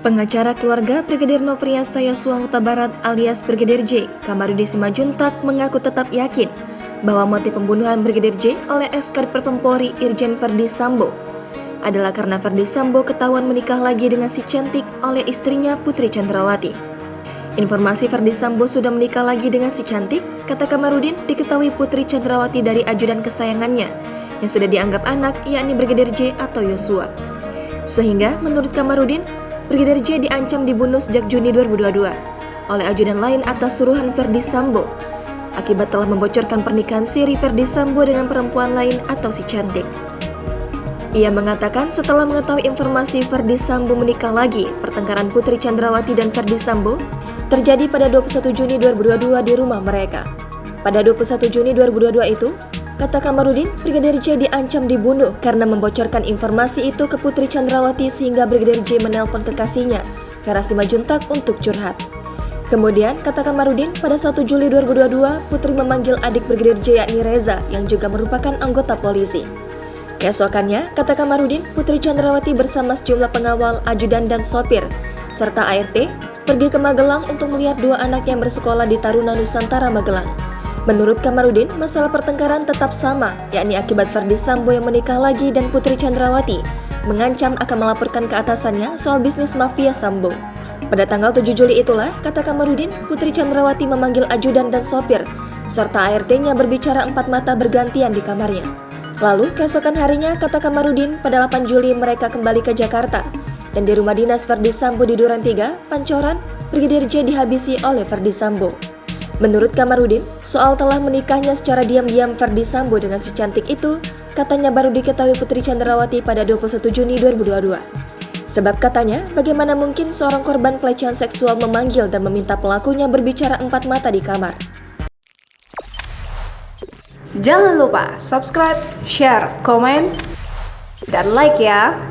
Pengacara keluarga Brigadir Nofriansah Yosua Huta Barat alias Brigadir J, Kamarudin Simajuntak mengaku tetap yakin bahwa motif pembunuhan Brigadir J oleh Ex-Kadpropam Polri Irjen Verdi Sambo adalah karena Verdi Sambo ketahuan menikah lagi dengan si cantik oleh istrinya Putri Chandrawati. Informasi Verdi Sambo sudah menikah lagi dengan si cantik, kata Kamarudin, diketahui Putri Chandrawati dari ajudan kesayangannya yang sudah dianggap anak, yakni Brigadir J atau Yosua. Sehingga menurut Kamarudin, Brigadir J diancam dibunuh sejak Juni 2022 oleh ajudan lain atas suruhan Verdi Sambo akibat telah membocorkan pernikahan siri Verdi Sambo dengan perempuan lain atau si cantik. Ia mengatakan setelah mengetahui informasi Verdi Sambo menikah lagi, pertengkaran Putri Chandrawati dan Verdi Sambo terjadi pada 21 Juni 2022 di rumah mereka. Pada 21 Juni 2022 itu, kata Kamarudin, Brigadir J diancam dibunuh karena membocorkan informasi itu ke Putri Chandrawati sehingga Brigadir J menelpon kekasihnya, Vera Simajuntak, untuk curhat. Kemudian, kata Kamarudin, pada 1 Juli 2022, Putri memanggil adik Brigadir J yakni Reza yang juga merupakan anggota polisi. Keesokannya, kata Kamarudin, Putri Chandrawati bersama sejumlah pengawal, ajudan dan sopir, serta ART, pergi ke Magelang untuk melihat dua anak yang bersekolah di Taruna Nusantara Magelang. Menurut Kamarudin, masalah pertengkaran tetap sama, yakni akibat Verdi Sambo yang menikah lagi dan Putri Chandrawati mengancam akan melaporkan ke atasannya soal bisnis mafia Sambo. Pada tanggal 7 Juli itulah, kata Kamarudin, Putri Chandrawati memanggil ajudan dan sopir, serta ART-nya berbicara empat mata bergantian di kamarnya. Lalu, keesokan harinya, kata Kamarudin, pada 8 Juli mereka kembali ke Jakarta, dan di rumah dinas Verdi Sambo di Duren 3, Pancoran, Brigadir J dihabisi oleh Verdi Sambo. Menurut Kamarudin, soal telah menikahnya secara diam-diam Verdi Sambo dengan si cantik itu, katanya baru diketahui Putri Chandrawati pada 21 Juni 2022. Sebab katanya, bagaimana mungkin seorang korban pelecehan seksual memanggil dan meminta pelakunya berbicara empat mata di kamar. Jangan lupa subscribe, share, komen, dan like ya!